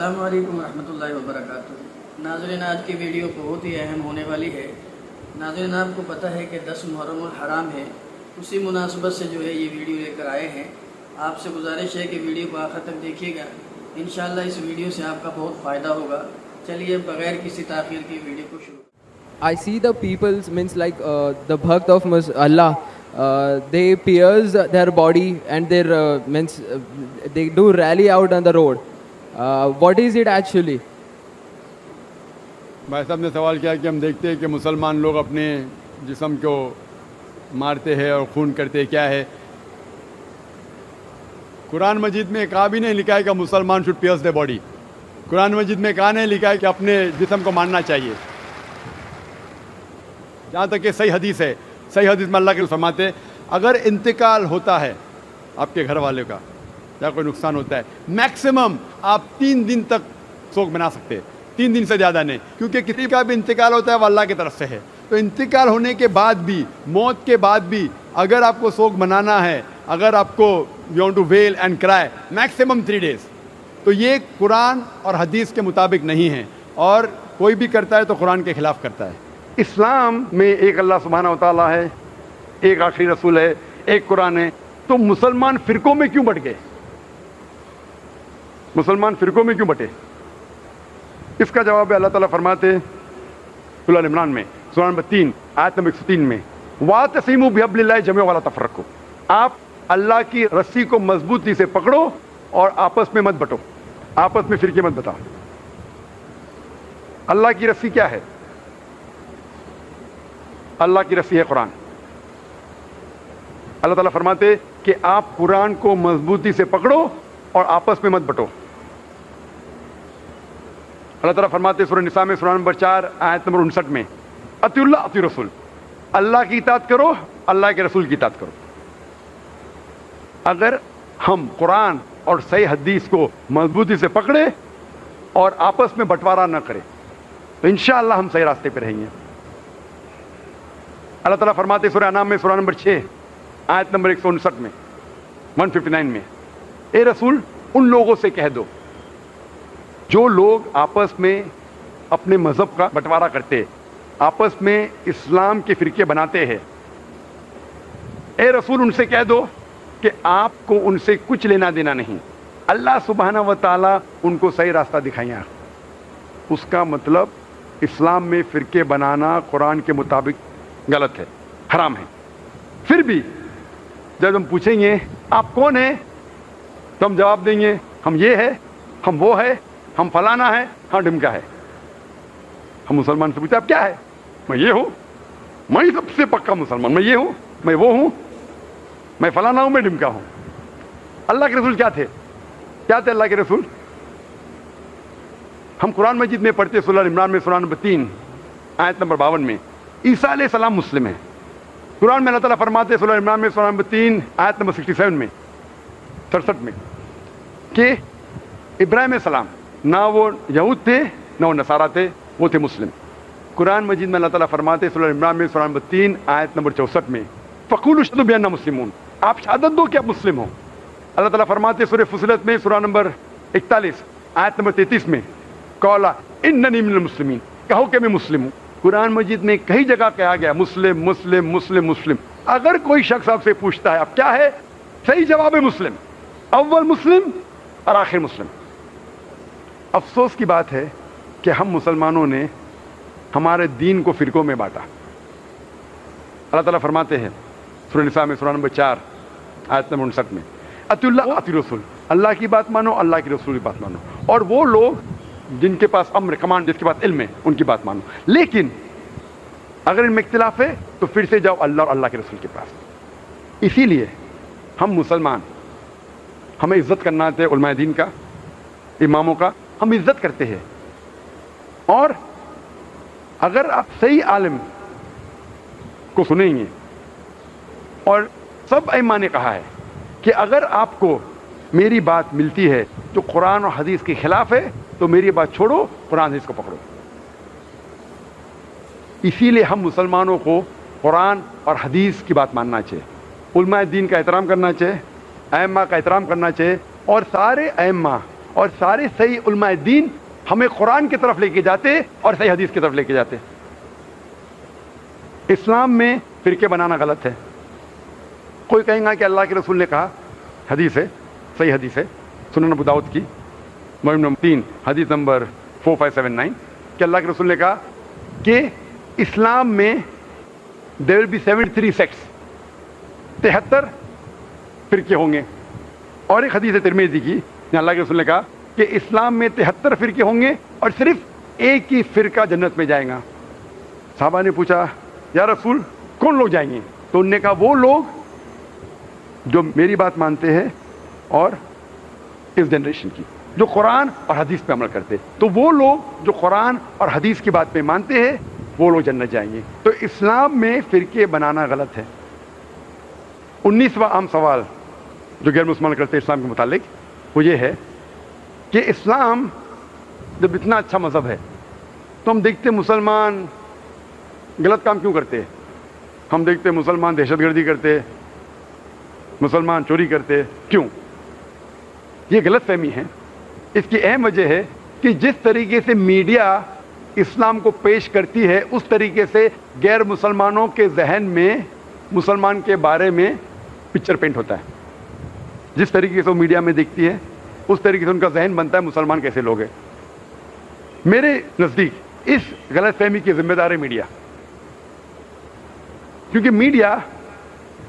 السلام علیکم ورحمۃ اللہ وبرکاتہ۔ ناظرین، آج کی ویڈیو بہت ہی اہم ہونے والی ہے۔ ناظرین، آپ کو پتہ ہے کہ 10 محرم الحرام ہے، اسی مناسبت سے جو ہے یہ ویڈیو لے کر آئے ہیں۔ آپ سے گزارش ہے کہ ویڈیو کو آخر تک دیکھیے گا، انشاءاللہ اس ویڈیو سے آپ کا بہت فائدہ ہوگا۔ چلیے بغیر کسی تاخیر کی ویڈیو کو شروع۔ I see the people's means like the bhakt of Allah. They pierce their body and their means they do rally out on the road. What is it actually? بھائی صاحب نے سوال کیا کہ ہم دیکھتے ہیں کہ مسلمان لوگ اپنے جسم کو مارتے ہیں اور خون کرتے ہیں، کیا ہے؟ قرآن مجید میں کہا بھی نہیں لکھا ہے کہ مسلمان شوڈ پیئرس دی باڈی۔ قرآن مجید میں کہا نہیں لکھا ہے کہ اپنے جسم کو مارنا چاہیے۔ جہاں تک کہ صحیح حدیث ہے، صحیح حدیث میں اللہ کے فرماتے ہیں اگر انتقال ہوتا ہے آپ کے گھر والے کا یا کوئی نقصان ہوتا ہے، میکسیمم آپ 3 دن تک سوگ بنا سکتے ہیں، 3 دن سے زیادہ نہیں، کیونکہ کسی کا بھی انتقال ہوتا ہے وہ اللہ کی طرف سے ہے۔ تو انتقال ہونے کے بعد بھی، موت کے بعد بھی اگر آپ کو سوگ منانا ہے، اگر آپ کو یو وانٹ ٹو ویل اینڈ کرائے، میکسیمم 3 days۔ تو یہ قرآن اور حدیث کے مطابق نہیں ہے، اور کوئی بھی کرتا ہے تو قرآن کے خلاف کرتا ہے۔ اسلام میں ایک اللہ سبحانہ و تعالیٰ ہے، ایک آخری رسول ہے، ایک قرآن ہے۔ تو مسلمان فرقوں میں کیوں بٹ گئے؟ مسلمان فرقوں میں کیوں بٹے؟ اس کا جواب ہے اللہ تعالیٰ فرماتے سورہ ال عمران میں، سورہ نمبر 3 آیت نمبر 103 میں، وَاعْتَصِمُوا بِحَبْلِ اللَّهِ جَمِيعًا وَلَا تَفَرَّقُوا۔ آپ اللہ کی رسی کو مضبوطی سے پکڑو اور آپس میں مت بٹو، آپس میں فرقے مت بتاؤ۔ اللہ کی رسی کیا ہے؟ اللہ کی رسی ہے قرآن۔ اللہ تعالیٰ فرماتے کہ آپ قرآن کو مضبوطی سے پکڑو اور آپس میں مت بٹو۔ اللہ تعالیٰ فرماتے سورہ نساء میں سورہ نمبر 4 آیت نمبر 59 میں، اطیعوا اللہ اطیعوا الرسول، اللہ کی اطاعت کرو، اللہ کے رسول کی اطاعت کرو۔ اگر ہم قرآن اور صحیح حدیث کو مضبوطی سے پکڑے اور آپس میں بٹوارا نہ کرے تو انشاءاللہ ہم صحیح راستے پہ رہیں گے۔ اللہ تعالیٰ فرماتے سورہ انعام میں سورہ نمبر 6 آیت نمبر 159 میں، 159 میں، اے رسول ان لوگوں سے کہہ دو جو لوگ آپس میں اپنے مذہب کا بٹوارا کرتے، آپس میں اسلام کے فرقے بناتے ہیں، اے رسول ان سے کہہ دو کہ آپ کو ان سے کچھ لینا دینا نہیں، اللہ سبحانہ و تعالیٰ ان کو صحیح راستہ دکھائیں۔ اس کا مطلب اسلام میں فرقے بنانا قرآن کے مطابق غلط ہے، حرام ہے۔ پھر بھی جب ہم پوچھیں گے آپ کون ہیں تو ہم جواب دیں گے ہم یہ ہے، ہم وہ ہے، ہم فلانا ہے، ہاں ڈمکا ہے۔ ہم مسلمان سے پوچھتے آپ کیا ہے؟ میں یہ ہوں، میں سب سے پکا مسلمان، میں یہ ہوں، میں وہ ہوں، میں فلانا ہوں، میں ڈمکا ہوں۔ اللہ کے رسول کیا تھے؟ کیا تھے اللہ کے رسول؟ ہم قرآن مجید میں پڑھتے سورہ عمران میں سورہ نمبر 3 آیت نمبر 52 میں، عیسیٰ علیہ السلام مسلم ہیں۔ قرآن میں اللہ تعالیٰ فرماتے سورہ عمران میں سورہ نمبر 3 آیت نمبر 67 میں، 67 میں، کہ ابراہیم علیہ السلام نہ وہ یہود تھے نہ وہ نصارہ تھے، وہ تھے مسلم۔ قرآن مجید میں اللہ تعالیٰ فرماتے سورہ عمران میں سورہ نمبر 3 آیت نمبر 64 میں، فَقُولُوا اشْهَدُوا بِأَنَّا مُسْلِمُونَ، آپ شہادت دو کہ آپ مسلم ہو۔ اللہ تعالیٰ فرماتے سورہ فصلت میں سورہ نمبر 41 آیت نمبر 33 میں، قَالَ إِنَّنِي مِنَ الْمُسْلِمِينَ، کہو کہ میں مسلم ہوں۔ قرآن مجید میں کئی جگہ کہا گیا مسلم مسلم مسلم مسلم۔ اگر کوئی شخص آپ سے پوچھتا ہے اب کیا ہے، صحیح جواب ہے مسلم، اول مسلم اور آخر مسلم۔ افسوس کی بات ہے کہ ہم مسلمانوں نے ہمارے دین کو فرقوں میں بانٹا۔ اللہ تعالیٰ فرماتے ہیں سورہ نساء میں سورہ نمبر 4 آیت نمبر 59 میں، اطیعوا اللہ اطیعوا الرسول، اللہ کی بات مانو، اللہ کے رسول کی بات مانو، اور وہ لوگ جن کے پاس امر کمانڈ، جس کے پاس علم ہے، ان کی بات مانو۔ لیکن اگر ان میں اختلاف ہے تو پھر سے جاؤ اللہ اور اللہ کے رسول کے پاس۔ اسی لیے ہم مسلمان، ہمیں عزت کرنا آتا ہے علماء دین کا، اماموں کا، ہم عزت کرتے ہیں۔ اور اگر آپ صحیح عالم کو سنیں گے، اور سب ائمہ نے کہا ہے کہ اگر آپ کو میری بات ملتی ہے جو قرآن اور حدیث کے خلاف ہے تو میری بات چھوڑو، قرآن حدیث کو پکڑو۔ اسی لیے ہم مسلمانوں کو قرآن اور حدیث کی بات ماننا چاہیے، علماء دین کا احترام کرنا چاہیے، ائمہ کا احترام کرنا چاہیے، اور سارے ائمہ اور سارے صحیح علماء دین ہمیں قرآن کی طرف لے کے جاتے اور صحیح حدیث کی طرف لے کے جاتے. اسلام میں فرقے بنانا غلط ہے. کوئی کہیں گا کہ اللہ کے رسول نے کہا, حدیث ہے, صحیح حدیث ہے, سنن ابو داؤد کی مجمع نمبر 3 حدیث نمبر 4579, کہ اللہ کے رسول نے کہا کہ اسلام میں there will be 73 sects, 73 فرقے ہوں گے. اور ایک حدیث ہے ترمذی کی جہاں اللہ کے رسول نے کہا کہ اسلام میں 73 فرقے ہوں گے اور صرف ایک ہی فرقہ جنت میں جائے گا. صحابہ نے پوچھا یا رسول کون لوگ جائیں گے؟ تو انہوں نے کہا وہ لوگ جو میری بات مانتے ہیں اور اس جنریشن کی جو قرآن اور حدیث پہ عمل کرتے. تو وہ لوگ جو قرآن اور حدیث کی بات پہ مانتے ہیں وہ لوگ جنت جائیں گے. تو اسلام میں فرقے بنانا غلط ہے. 19واں عام سوال جو غیر مسلمان کرتے ہیں اسلام کے متعلق وہ یہ ہے کہ اسلام جب اتنا اچھا مذہب ہے تو ہم دیکھتے مسلمان غلط کام کیوں کرتے ہیں؟ ہم دیکھتے مسلمان دہشت گردی کرتے, مسلمان چوری کرتے, کیوں؟ یہ غلط فہمی ہے. اس کی اہم وجہ ہے کہ جس طریقے سے میڈیا اسلام کو پیش کرتی ہے اس طریقے سے غیر مسلمانوں کے ذہن میں مسلمان کے بارے میں پکچر پینٹ ہوتا ہے. جس طریقے سے وہ میڈیا میں دیکھتی ہے اس طریقے سے ان کا ذہن بنتا ہے مسلمان کیسے لوگ ہیں. میرے نزدیک اس غلط فہمی کی ذمہ دار ہے میڈیا. کیونکہ میڈیا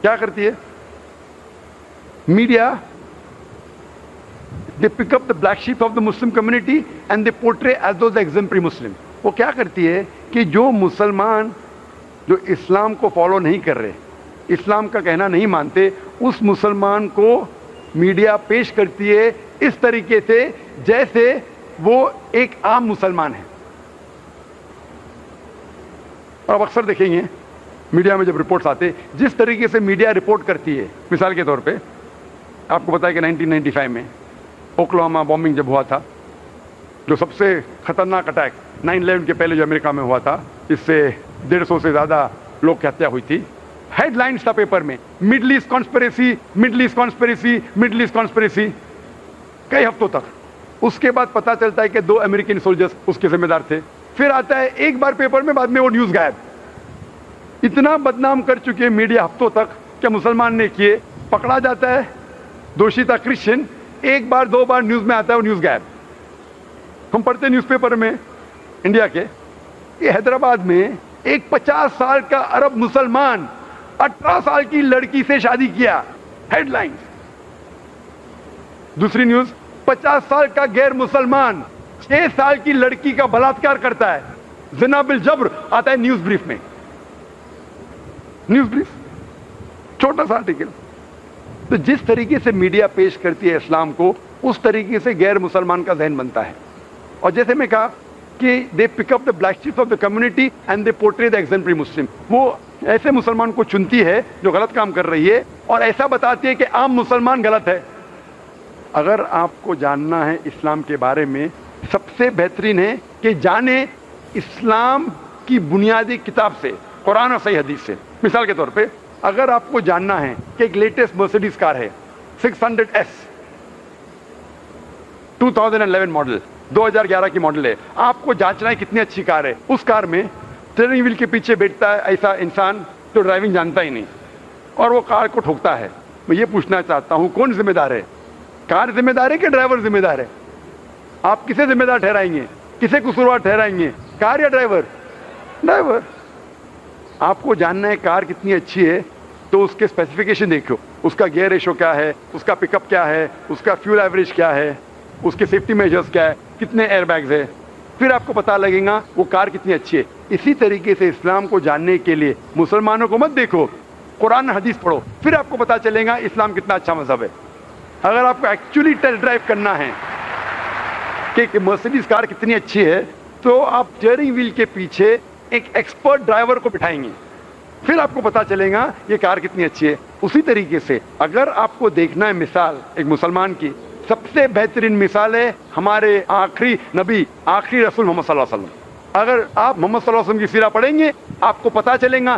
کیا کرتی ہے؟ Media they pick up the black sheep of the Muslim community and they portray as those the exemplary Muslim. وہ کیا کرتی ہے کہ جو مسلمان جو اسلام کو فالو نہیں کر رہے, اسلام کا کہنا نہیں مانتے, اس مسلمان کو میڈیا پیش کرتی ہے اس طریقے سے جیسے وہ ایک عام مسلمان ہے. اور اکثر دیکھیں گے میڈیا میں جب رپورٹس آتے, جس طریقے سے میڈیا رپورٹ کرتی ہے, مثال کے طور پہ آپ کو پتا ہے کہ 1995 میں اوکلاہوما بامبنگ جب ہوا تھا, جو سب سے خطرناک اٹیک 9/11 کے پہلے جو امریکہ میں ہوا تھا, اس سے 150 سے زیادہ لوگ کی ہتیا ہوئی تھی. ہیڈ لائنز تھا پیپر میں Middle East conspiracy, Middle East conspiracy, Middle East conspiracy, کئی ہفتوں تک. اس کے بعد پتہ چلتا ہے کہ 2 امریکن سولجرز اس کے ذمہ دار تھے. پھر آتا ہے ایک بار پیپر میں, بعد میں وہ نیوز غائب. اتنا بدنام کر چکے میڈیا ہفتوں تک کہ مسلمان نے کیے, پکڑا جاتا ہے, دوشی تھا کرسچن, ایک بار 2 بار نیوز میں آتا ہے وہ نیوز غائب. ہم پڑھتے نیوز پیپر میں انڈیا کے کہ حیدرآباد میں ایک 50 سال کا عرب مسلمان 18 سال کی لڑکی سے شادی کیا, ہیڈ لائن. دوسری نیوز 50 سال کا غیر مسلمان 6 سال کی لڑکی کا بلاತ್ಕಾರ کرتا ہے, زنا بالجبر, آتا ہے نیوز بریف میں. نیوز بریف چھوٹا سا آرٹیکل. تو جس طریقے سے میڈیا پیش کرتی ہے اسلام کو اس طریقے سے غیر مسلمان کا ذہن بنتا ہے. اور جیسے میں کہا کہ they pick up the black sheep of the community and they portray the exemplary Muslim. وہ ایسے مسلمان کو چنتی ہے جو غلط کام کر رہی ہے اور ایسا بتاتی ہے کہ عام مسلمان غلط ہے. اگر آپ کو جاننا ہے اسلام کے بارے میں, سب سے بہترین ہے کہ جانیں اسلام کی بنیادی کتاب سے, قرآن اور صحیح حدیث سے. مثال کے طور پہ اگر آپ کو جاننا ہے کہ ایک لیٹسٹ مرسیڈیز کار ہے 600S 2011 ماڈل, 2011 کی ماڈل ہے, آپ کو جانچنا ہے کتنی اچھی کار ہے. اس کار میں اسٹیئرنگ ویل کے پیچھے بیٹھتا ہے ایسا انسان جو ڈرائیونگ جانتا ہی نہیں اور وہ کار کو ٹھوکتا ہے. میں یہ پوچھنا چاہتا ہوں کون ذمہ دار ہے؟ کار ذمہ دار ہے کہ ڈرائیور ذمہ دار ہے؟ آپ کسے ذمہ دار ٹھہرائیں گے, کسے قصوروار ٹھہرائیں گے, کار یا ڈرائیور؟ ڈرائیور. آپ کو جاننا ہے کار کتنی اچھی ہے تو اس کے اسپیسیفکیشن دیکھو, اس کا گیئر ریشو کیا ہے, اس کا پک اپ کیا ہے, اس کا فیول ایوریج کیا ہے, اس کے سیفٹی میجرز کیا ہے, کتنے ایئر بیگز ہے, پھر آپ کو پتہ لگے گا وہ کار کتنی اچھی ہے. اسی طریقے سے اسلام کو جاننے کے لیے مسلمانوں کو مت دیکھو, قرآن حدیث پڑھو, پھر آپ کو پتہ چلے گا اسلام کتنا اچھا مذہب ہے. اگر آپ کو ایکچولی ٹیسٹ ڈرائیو کرنا ہے کہ مرسیڈیز کار کتنی اچھی ہے تو آپ اسٹیئرنگ ویل کے پیچھے ایک ایکسپرٹ ڈرائیور کو بٹھائیں گے, پھر آپ کو پتا چلے گا یہ کار کتنی اچھی ہے. اسی طریقے سے اگر آپ کو دیکھنا ہے مثال ایک مسلمان کی, سب سے بہترین مثال ہے ہمارے آخری نبی, آخری رسول محمد صلی اللہ علیہ وسلم. اگر آپ محمد صلی اللہ علیہ وسلم کی سیرہ پڑھیں گے آپ کو پتا چلے گا